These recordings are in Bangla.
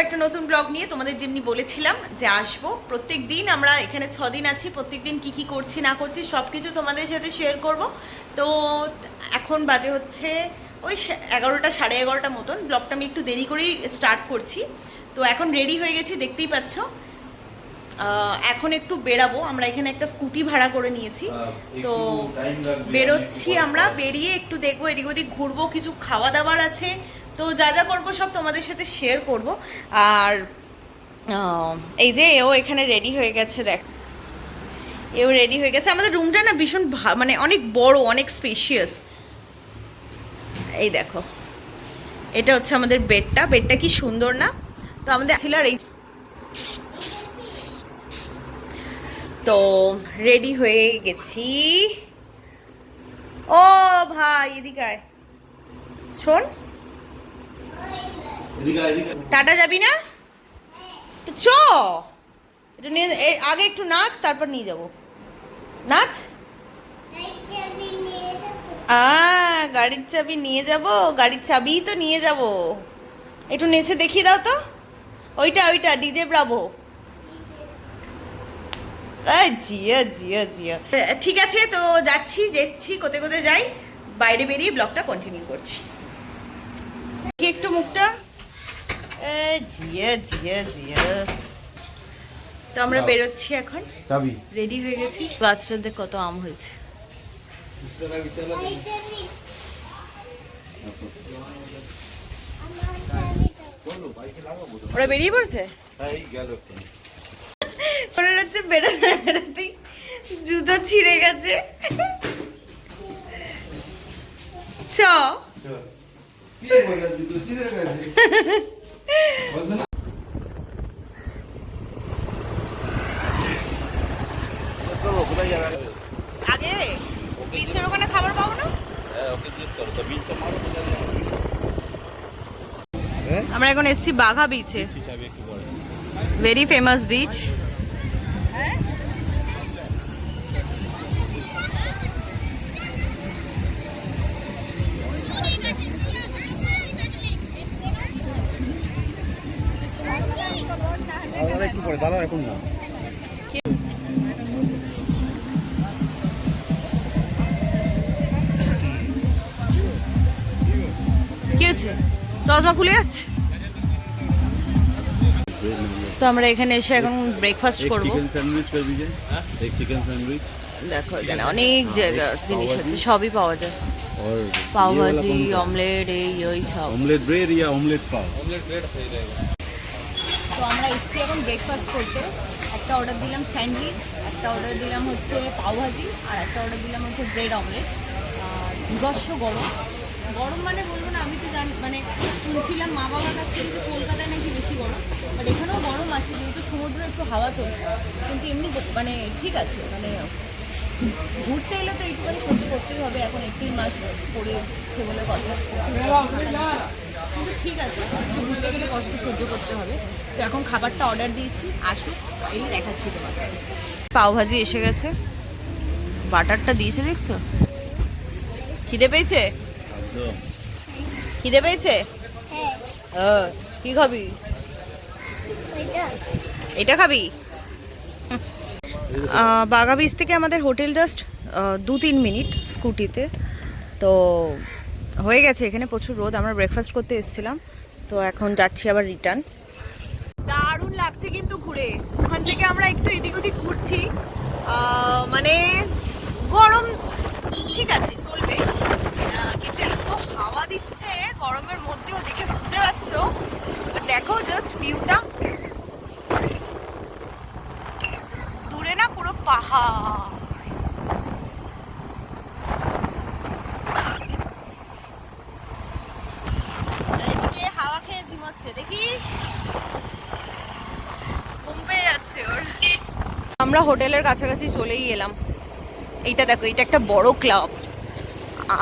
একটা নতুন ব্লগ নিয়ে তোমাদের যেমনি বলেছিলাম যে আসবো। প্রত্যেক দিন আমরা এখানে 6 দিন আছি, প্রত্যেক দিন কী কী করছি না করছি সব কিছু তোমাদের সাথে শেয়ার করব। তো এখন বাজে হচ্ছে ওই 11টা 11:30 মতন। ব্লগটা আমি একটু দেরি করেই স্টার্ট করছি। তো এখন রেডি হয়ে গেছি, দেখতেই পাচ্ছ। এখন একটু বেরাবো, আমরা এখানে একটা স্কুটি ভাড়া করে নিয়েছি। তো বেরোচ্ছি আমরা, বেরিয়ে একটু দেখবো, এদিক ওদিক ঘুরবো, কিছু খাওয়া দাওয়ার আছে। তো যা যা করবো সব তোমাদের সাথে শেয়ার করব। আর এই যে এও এখানে রেডি হয়ে গেছে, দেখ এও রেডি হয়ে গেছে। আমাদের রুমটা না ভীষণ মানে অনেক বড়, অনেক স্পেশিয়াস। এই দেখো, এটা হচ্ছে আমাদের বেডটা। বেডটা কি সুন্দর না? তো আমাদের ছিল আর এই, তো রেডি হয়ে গেছি। ও ভাই এদিকে আয়, শোন, টাটা যাবি না? তো চ, এটা নিয়ে আগে একটু নাচ, তারপর নিয়ে যাব। নাচ। গাড়ির চাবি নিয়ে যাব, গাড়ির চাবি তো নিয়ে যাব। একটু নেচে দেখিয়ে দাও তো, ওইটা ওইটা ডিজে ব্রাভো। জিয়া জিয়া জিয়া। ঠিক আছে, তো যাচ্ছি, দেখছি কোথায় কোথায় যাই। বাইরে বেরিয়ে ব্লগটা কন্টিনিউ করছি। একটু মুখটা, জিয়া জিয়া জিয়া। তো আমরা বেরোচ্ছি এখন, রেডি হয়ে গেছি। বাচ্চাদের কত আম হয়েছে। ওরা বেরিয়ে পড়ছে, মনে হচ্ছে বেড়াতে বেড়াতেই জুতো ছিঁড়ে গেছে। চ আগে বিচের ওখানে খাবার পাবো না? আমরা এখন এসছি বাঘা বিচে, ভেরি ফেমাস বিচ। একটু পরে দাঁড়াও, এখন না। কি হচ্ছে, চশমা খুলে যাচ্ছে। তো আমরা এখানে এসে এখন ব্রেকফাস্ট করবো। দেখো এখানে অনেক জায়গা জিনিস আছে, সবই পাওয়া যায়। পাও ভাজি, অমলেট, এই ওই সব। অমলেট ব্রেড ইয়া অমলেট পাও। তো আমরা এসছি এখন ব্রেকফাস্ট করতে। একটা অর্ডার দিলাম স্যান্ডউইচ, একটা অর্ডার দিলাম হচ্ছে পাওভাজি, আর একটা অর্ডার দিলাম হচ্ছে ব্রেড অমলেট। আর বিভৎস গরম, গরম মানে বলবো না, আমি তো মানে শুনছিলাম মা বাবার কাছ থেকে যে কলকাতায় নাকি বেশি গরম, বাট এখানেও গরম আছে যেহেতু সমুদ্রে একটু হাওয়া চলছে। কিন্তু এমনি মানে ঠিক আছে, মানে ঘুরতে এলে তো এইটুখানি সহ্য করতেই হবে। এখন এপ্রিল মাস পড়েছে বলে কথা, কিন্তু ঠিক আছে, ঘুরতে গেলে কষ্ট সহ্য করতে হবে। তো এখন খাবারটা অর্ডার দিয়েছি, আসুক, এই দেখাচ্ছি তোমাকে। পাওভাজি এসে গেছে, বাটারটা দিয়েছে দেখছো। খিদে পেয়েছে, খিদে পেয়েছে। কি খাবি? এটা খাবি? বাঘা বিচ থেকে আমাদের হোটেল জাস্ট 2-3 মিনিট স্কুটিতে। তো হয়ে গেছে, এখানে প্রচুর রোদ। আমরা ব্রেকফাস্ট করতে এসেছিলাম, তো এখন যাচ্ছি আবার রিটার্ন। দারুণ লাগছে কিন্তু ঘুরে। ওখান থেকে আমরা একটু এদিক ওদিক ঘুরছি, মানে গরম ঠিক আছে চলবে, কিন্তু এত হাওয়া দিচ্ছে গরমের মধ্যেও, দেখে বুঝতে পারছো। দেখো জাস্ট ভিউটা, দূরে না পুরো পাহাড়। এদিকে হাওয়া খেয়ে ঝিমাচ্ছে, দেখি ঘুম পেয়ে যাচ্ছে ওর। আমরা হোটেলের কাছাকাছি চলেই এলাম। এইটা দেখো, এইটা একটা বড় ক্লাব,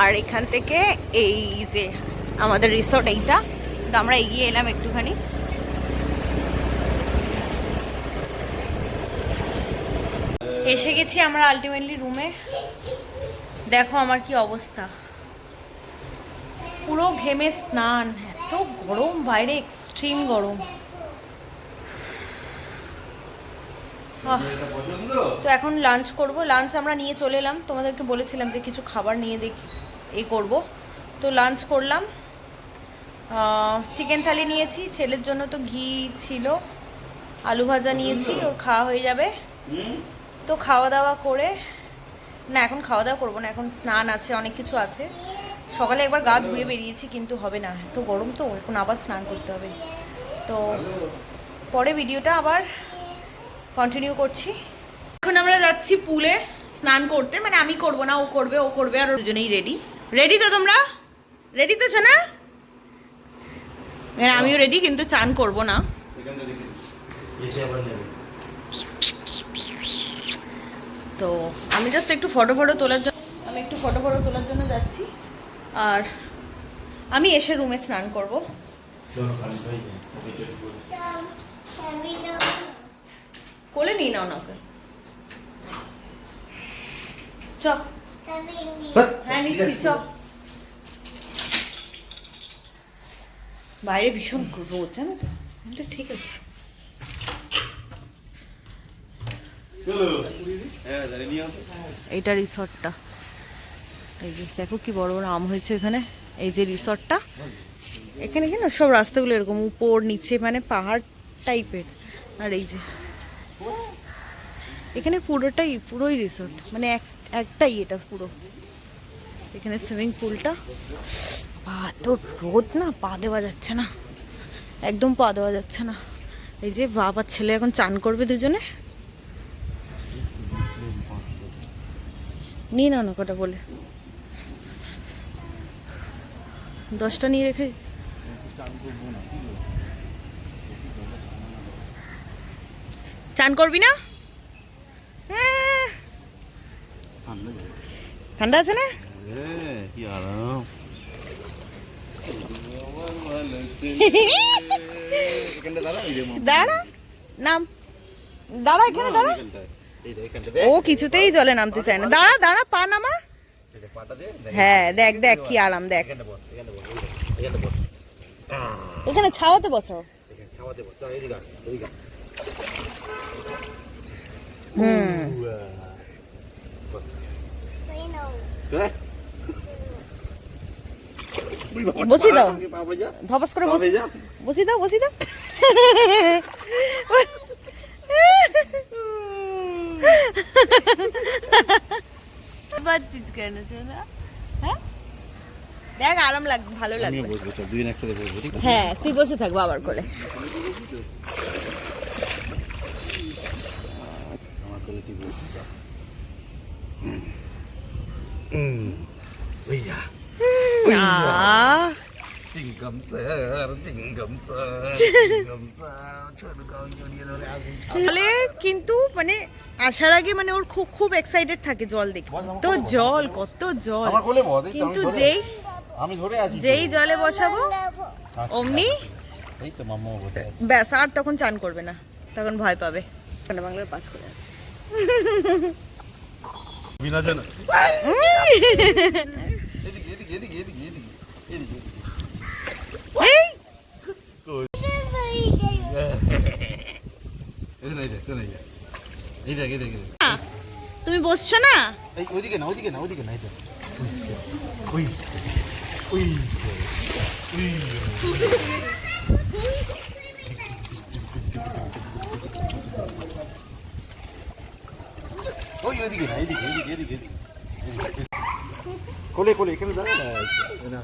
আর এখান থেকে এই যে আমাদের রিসর্ট এইটা। তো আমরা এগিয়ে এলাম একটুখানি। এসে গেছি আমরা আলটিমেটলি রুমে। দেখো আমার কি অবস্থা, পুরো ঘেমে স্নান, এত গরম বাইরে, এক্সট্রিম গরম। তো এখন লাঞ্চ করব। লাঞ্চ আমরা নিয়ে চলে এলাম, তোমাদেরকে বলেছিলাম যে কিছু খাবার নিয়ে করব। তো লাঞ্চ করলাম, চিকেন থালি নিয়েছি, ছেলের জন্য তো ঘি ছিল, আলু ভাজা নিয়েছি, ওর খাওয়া হয়ে যাবে। তো খাওয়া দাওয়া করে, না এখন খাওয়া দাওয়া করবো না, এখন স্নান আছে, অনেক কিছু আছে। সকালে একবার গা ধুয়ে বেরিয়েছি কিন্তু হবে না, এত গরম তো, এখন আবার স্নান করতে হবে। তো পরে ভিডিওটা আবার কন্টিনিউ করছি। এখন আমরা যাচ্ছি পুলে স্নান করতে, মানে আমি করব না, ও করবে আর দুজনেই রেডি তো তোমরা? রেডি তো শোনা? আমিও রেডি, কিন্তু চান করব না। তো আমি জাস্ট একটু ফটো তোলার জন্য যাচ্ছি, আর আমি এসে রুমে স্নান করব। কোলে নিয়ে নাও না ওকে, চ। হ্যাঁ নিচ্ছি, চ। বাইরে ভীষণ রোদ জানো তো, কিন্তু ঠিক আছে। এইটা রিসর্টটা, এই যে দেখো কি বড় বড় আম হয়েছে এখানে। এই যে রিসর্টটা, এখানে কি না সব রাস্তাগুলো এরকম উপর নিচে, মানে পাহাড় টাইপের। আর এই যে এখানে পুরোই রিসর্ট, মানে একটাই এটা পুরো। এখানে সুইমিং পুলটা, এত রোদ না, পা দেওয়া যাচ্ছে না, একদম পা দেওয়া যাচ্ছে না। এই যে বাবার ছেলে এখন চান করবে দুজনে, নিয়ে নাও না কটা বলে, 10টা নিয়ে রেখে। চান করবি না? ঠান্ডা আছে না? দাঁড়া নাম, দাঁড়া এখানে দাঁড়া। ও কিছুতেই জলে নামতে চায় না, দাঁড়া পা নামা। হ্যাঁ দেখ কি আরাম, দেখ এখানে ছাওয়াতে বসাও। বসি দাও, ধপাস করে বসি দাও। দেখ আরাম লাগবে, ভালো লাগবে। হ্যাঁ তুই বসে থাক বাবার কোলে। কিন্তু মানে আসার আগে মানে ওর খুব এক্সাইটেড থাকে জল দেখে, কত জল, কিন্তু যেই জলে বসাবো অমনি ব্যাস, আর তখন চান করবে না, তখন ভয় পাবে। বাংলার পাস করে আছে। তুমি বসছো না? ওইদিকে না এদিকে কোলে এখানে দাঁড়া না,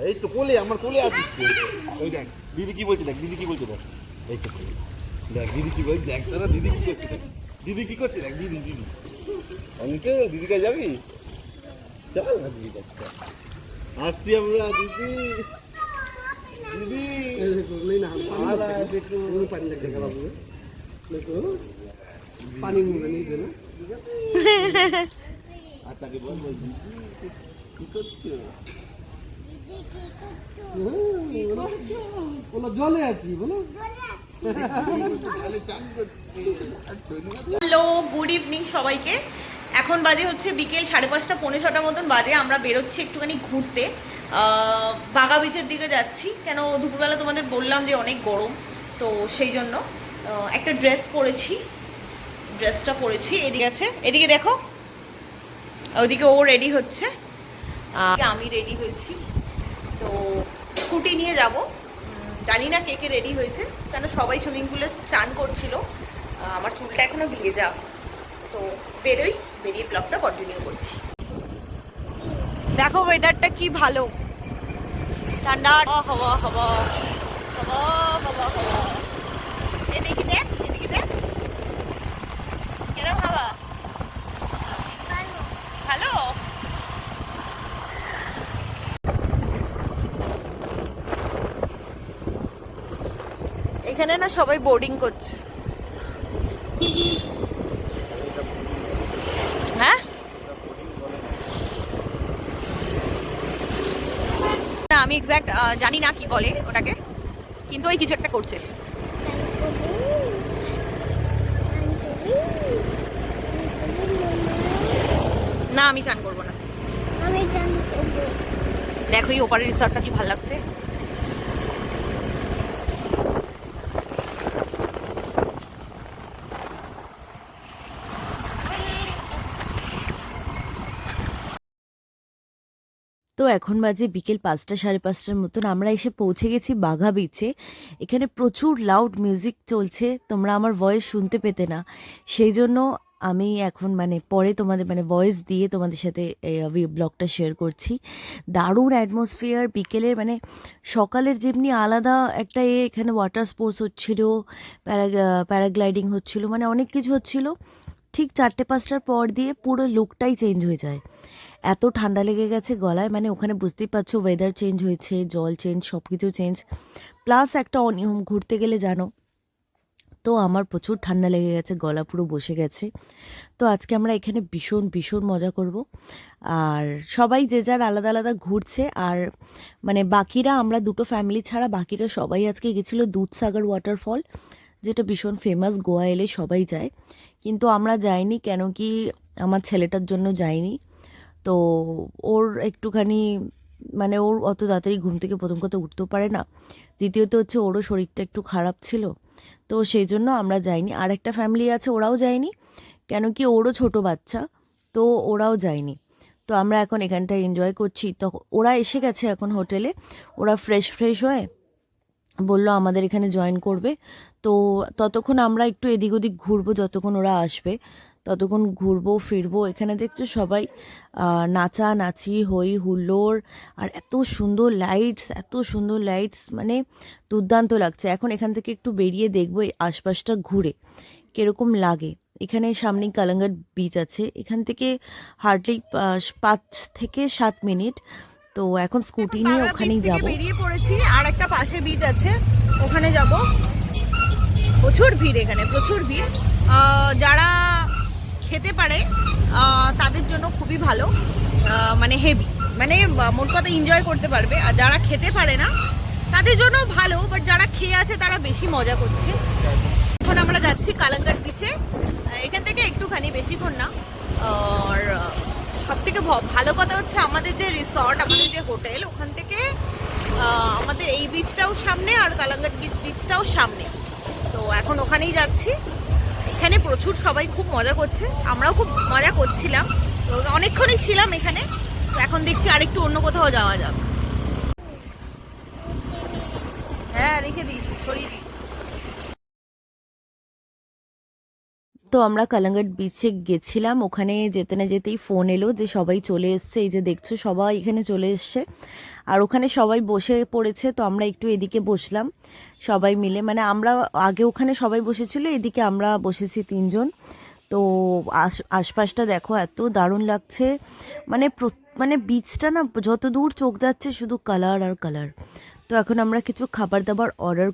এই তো কোলে, আমার কোলে আছিস। ওই দেখ দিদি কি বলছে, দেখ এই তো দেখ দিদি কি বলছে, দেখ তোরা দিদি কি করছে, দেখ দিদি অঙ্কে দিদি কাছে যাবি, চল না দিদি কাছে আসছি আমরা। দিদি পানি মুখে নিয়ে না, আর তাকে বলবো কি করছো, বলো জলে আছি, বলো হ্যালো গুড ইভিনিং সবাইকে। এখন বাজে হচ্ছে বিকেল 5:30 পৌনে 6টা মতন বাজে। আমরা বেরোচ্ছি একটুখানি ঘুরতে, বাগা বিচের দিকে যাচ্ছি। কেন দুপুরবেলা তোমাদের বললাম যে অনেক গরম, তো সেই জন্য একটা ড্রেস পরেছি, ড্রেসটা পরেছি। এদিকে আছে, এদিকে দেখো, ওদিকে ও রেডি হচ্ছে, আমি রেডি হয়েছি। তো স্কুটি নিয়ে যাব, জানি না কে কে রেডি হয়েছে, কেন সবাই সুইমিং পুলে চান করছিল। আমার চুলটা এখনো ভেজা, তো বেরোই, বেরিয়ে ব্লগটা কন্টিনিউ করছি। দেখো ওয়েদারটা কি ভালো, ঠান্ডা হাওয়া হাওয়া হাওয়া হাওয়া হাওয়া। এদিকে দেখ, এদিকে দেখ, কেরম হাওয়া, ভালো। এখানে না সবাই বোর্ডিং করছে। হ্যাঁ, না আমি এক্স্যাক্ট জানি না কি বলে ওটাকে, কিন্তু ওই কিছু একটা করছে। না আমি চান করবো না। দেখো এই ওপারের রিসর্টটা কি ভালো লাগছে। তো এখন বাজে বিকেল 5টা 5:30টার মতন। আমরা এসে পৌঁছে গেছি বাঘা বিচে। এখানে প্রচুর লাউড মিউজিক চলছে, তোমরা আমার ভয়েস শুনতে পেতে না, সেই জন্য আমি এখন মানে পরে তোমাদের মানে ভয়েস দিয়ে তোমাদের সাথে এই ব্লগটা শেয়ার করছি। দারুণ অ্যাটমসফিয়ার বিকেলের, মানে সকালের যেমনি আলাদা একটা এখানে ওয়াটার স্পোর্টস হচ্ছিলো, প্যারাগ্লাইডিং হচ্ছিলো, মানে অনেক কিছু হচ্ছিলো। ঠিক 4টে 5টার পর দিয়ে পুরো লুকটাই চেঞ্জ হয়ে যায়। এত ঠান্ডা লেগে গেছে গলায়, মানে ওখানে বুঝতেই পারছো ওয়েদার চেঞ্জ হয়েছে, জল চেঞ্জ, সব কিছু চেঞ্জ, প্লাস একটা অনিয়ম ঘুরতে গেলে জানো তো আমার প্রচুর ঠান্ডা লেগে গেছে, গলা পুরো বসে গেছে। তো আজকে আমরা এখানে ভীষণ ভীষণ মজা করব, আর সবাই যে যার আলাদা আলাদা ঘুরছে। আর মানে বাকিরা, আমরা দুটো ফ্যামিলি ছাড়া বাকিরা সবাই আজকে গেছিলো দুধসাগর ওয়াটারফল, যেটা ভীষণ ফেমাস, গোয়া এলে সবাই যায়, কিন্তু আমরা যাইনি। কেন কি আমার ছেলেটার জন্য যাইনি, তো ওর একটুখানি মানে ওর অত তাড়াতাড়ি ঘুম থেকে প্রথম কথা উঠতেও পারে না, দ্বিতীয়ত হচ্ছে ওরও শরীরটা একটু খারাপ ছিল, তো সেই জন্য আমরা যাইনি। আর একটা ফ্যামিলি আছে, ওরাও যায়নি, কেন কি ওরও ছোট বাচ্চা, তো ওরাও যায়নি। তো আমরা এখন এখানটায় এনজয় করছি। তো ওরা এসে গেছে এখন হোটেলে, ওরা ফ্রেশ ফ্রেশ হয়ে বললো আমাদের এখানে জয়েন করবে। তো ততক্ষণ আমরা একটু এদিক ওদিক ঘুরবো, যতক্ষণ ওরা আসবে ততক্ষণ ঘুরবো ফিরবো। এখানে দেখছো সবাই নাচানাচি, হই হুল্লোড়, আর এত সুন্দর লাইটস, এত সুন্দর লাইটস, মানে দুর্দান্ত লাগছে। এখন এখান থেকে একটু বেরিয়ে দেখবো এই আশপাশটা ঘুরে কীরকম লাগে। এখানে সামনেই কালাঙ্গাট বিচ আছে, এখান থেকে হার্ডলি 5 থেকে 7 মিনিট। তো এখন স্কুটি নিয়ে ওখানেই যাব। বেরিয়ে পড়েছি, আর একটা পাশে বিচ আছে, ওখানে যাব। প্রচুর ভিড় এখানে, প্রচুর ভিড়। যারা খেতে পারে তাদের জন্য খুবই ভালো, মানে হেভি, মানে মোট কথা এনজয় করতে পারবে। আর যারা খেতে পারে না তাদের জন্য ভালো, বাট যারা খেয়ে আছে তারা বেশি মজা করছে। এখন আমরা যাচ্ছি কালাঙ্গাট বিচে, এখান থেকে একটুখানি, বেশিক্ষণ না। আর সব থেকে ভালো কথা হচ্ছে আমাদের যে রিসর্ট, আমাদের যে হোটেল, ওখান থেকে আমাদের এই বিচটাও সামনে আর কালাঙ্গাট বিচটাও সামনে। তো এখন ওখানেই যাচ্ছি। এখানে প্রচুর সবাই খুব মজা করছে, আমরাও খুব মজা করছিলাম, তো অনেকক্ষণই ছিলাম এখানে। তো এখন দেখছি আরেকটু অন্য কোথাও যাওয়া যাবে। হ্যাঁ রেখে দিয়েছি, ছড়িয়ে দিয়েছি। তো আমরা কালাঙ্গাট বিচে গেছিলাম, ওখানে যেতে না যেতেই ফোন এলো যে সবাই চলে এসছে। এই যে দেখছো সবাই এখানে চলে এসছে, আর ওখানে সবাই বসে পড়েছে। তো আমরা একটু এদিকে বসলাম সবাই মিলে, মানে আমরা আগে ওখানে সবাই বসেছিল, এদিকে আমরা বসেছি 3জন। তো আশপাশটা দেখো, এত দারুণ লাগছে, মানে মানে বিচটা না যত দূর চোখ যাচ্ছে শুধু কালার আর কালার। তো এখন আমরা কিছু খাবার দাবার অর্ডার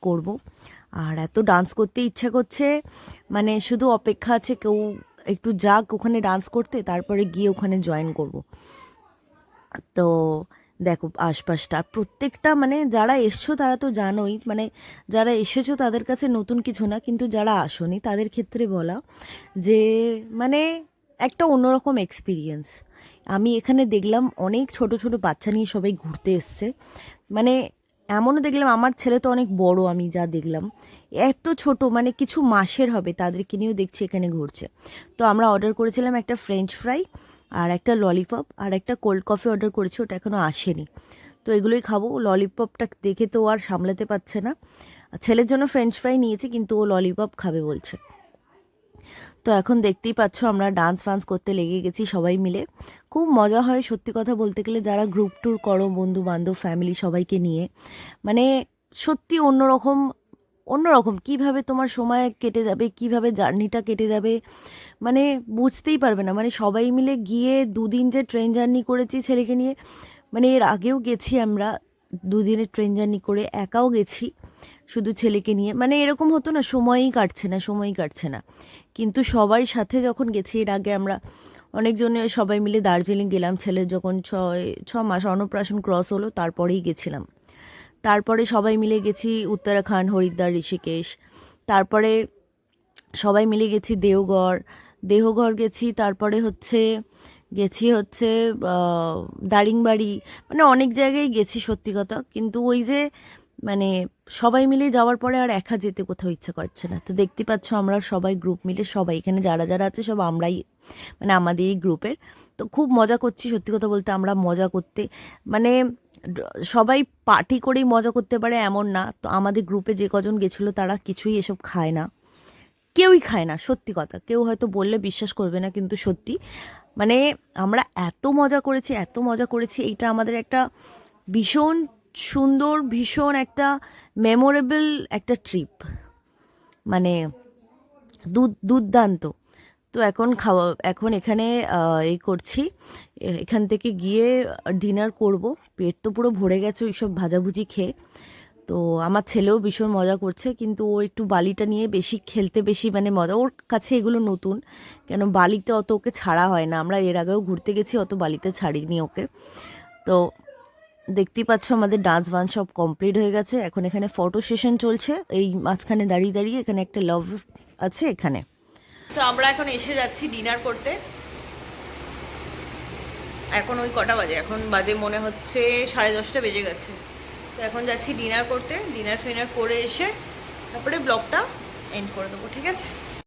করব। আর এত ডান্স করতে ইচ্ছা করছে, মানে শুধু অপেক্ষা আছে কেউ একটু যাক ওখানে ডান্স করতে, তারপরে গিয়ে ওখানে জয়েন করব। তো দেখো আশপাশটা প্রত্যেকটা, মানে যারা এসছো তারা তো জানোই, মানে যারা এসেছো তাদের কাছে নতুন কিছু না, কিন্তু যারা আসোনি তাদের ক্ষেত্রে বলা যে মানে একটা অন্যরকম এক্সপিরিয়েন্স। আমি এখানে দেখলাম অনেক ছোট ছোট বাচ্চা নিয়ে সবাই ঘুরতে এসছে, মানে এমনও দেখলাম আমার ছেলে তো অনেক বড়, আমি যা দেখলাম এত ছোট মানে কিছু মাসের হবে তাদেরকে নিয়েও দেখছি এখানে ঘুরছে। তো আমরা অর্ডার করেছিলাম একটা ফ্রেঞ্চ ফ্রাই আর একটা ললিপপ আর একটা কোল্ড কফি অর্ডার করেছি, ওটা এখনও আসেনি। তো এগুলোই খাবো। ললিপপটা দেখে তো আর সামলাতে পারছে না, ছেলের জন্য ফ্রেঞ্চ ফ্রাই নিয়েছি কিন্তু ও ললিপপ খাবে বলছে। তো এখন দেখতেই পাচ্ছ আমরা ডান্স ফান্স করতে লেগে গেছি সবাই মিলে। খুব মজা হয় সত্যি কথা বলতে গেলে, যারা গ্রুপ ট্যুর করো বন্ধু বান্ধব ফ্যামিলি সবাইকে নিয়ে, মানে সত্যি অন্যরকম অন্যরকম। কীভাবে তোমার সময় কেটে যাবে, কিভাবে জার্নিটা কেটে যাবে, মানে বুঝতেই পারবে না। মানে সবাই মিলে গিয়ে 2 দিন যে ট্রেন জার্নি করেছি ছেলেকে নিয়ে, মানে এর আগেও গেছি আমরা 2 দিনের ট্রেন জার্নি করে, একাও গেছি শুধু ছেলেকে নিয়ে, মানে এরকম হতো না সময়ই কাটছে না সময়ই কাটছে না। কিন্তু সবার সাথে যখন গেছি, এর আগে আমরা অনেকজনে সবাই মিলে দার্জিলিং গেলাম, ছেলের যখন 6 মাস অন্নপ্রাশন ক্রস হলো তারপরেই গেছিলাম। তারপরে সবাই মিলে গেছি উত্তরাখণ্ড, হরিদ্বার, ঋষিকেশ। তারপরে সবাই মিলে গেছি দেওঘর গেছি। তারপরে গেছি দারিংবাড়ি, মানে অনেক জায়গায় গেছি সত্যি কথা। কিন্তু ওই যে মানে সবাই মিলে যাওয়ার পরে আর একা যেতে কোথাও ইচ্ছা করছে না। তো দেখতে পাচ্ছ আমরা সবাই গ্রুপ মিলে, সবাই এখানে যারা যারা আছে সব আমরাই, মানে আমাদের এই গ্রুপের। তো খুব মজা করছি সত্যি কথা বলতে। আমরা মজা করতে মানে সবাই পার্টি করেই মজা করতে পারে এমন না। তো আমাদের গ্রুপে যে কজন গেছিলো তারা কিছুই এসব খায় না, কেউই খায় না সত্যি কথা। কেউ হয়তো বললে বিশ্বাস করবে না কিন্তু সত্যি, মানে আমরা এত মজা করেছি। এইটা আমাদের একটা ভীষণ সুন্দর, ভীষণ একটা মেমোরেবল একটা ট্রিপ, মানে দুর্দান্ত। তো এখন এখানে এই করছি, এখান থেকে গিয়ে ডিনার করব। পেট তো পুরো ভরে গেছে ওইসব ভাজাভুজি খেয়ে। তো আমার ছেলেও ভীষণ মজা করছে, কিন্তু ও একটু বালিটা নিয়ে বেশি মানে মজা, ওর কাছে এগুলো নতুন। কেন বালিতে অত ওকে ছাড়া হয় না, আমরা এর আগেও ঘুরতে গেছি, অত বালিতে ছাড়িনি ওকে। তো দেখতেই পাচ্ছ আমাদের ডান্স বান্স সব কমপ্লিট হয়ে গেছে। এখন এখানে ফটো সেশন চলছে, এই মাঝখানে দাঁড়িয়ে দাঁড়িয়ে। এখানে একটা লাভ আছে এখানে। তো আমরা এখন এসে যাচ্ছি ডিনার করতে। এখন ওই কটা বাজে, এখন বাজে মনে হচ্ছে 10:30 বেজে গেছে। তো এখন যাচ্ছি ডিনার করতে। ডিনার ফিনার করে এসে তারপরে ব্লগটা এন্ড করে দেবো, ঠিক আছে?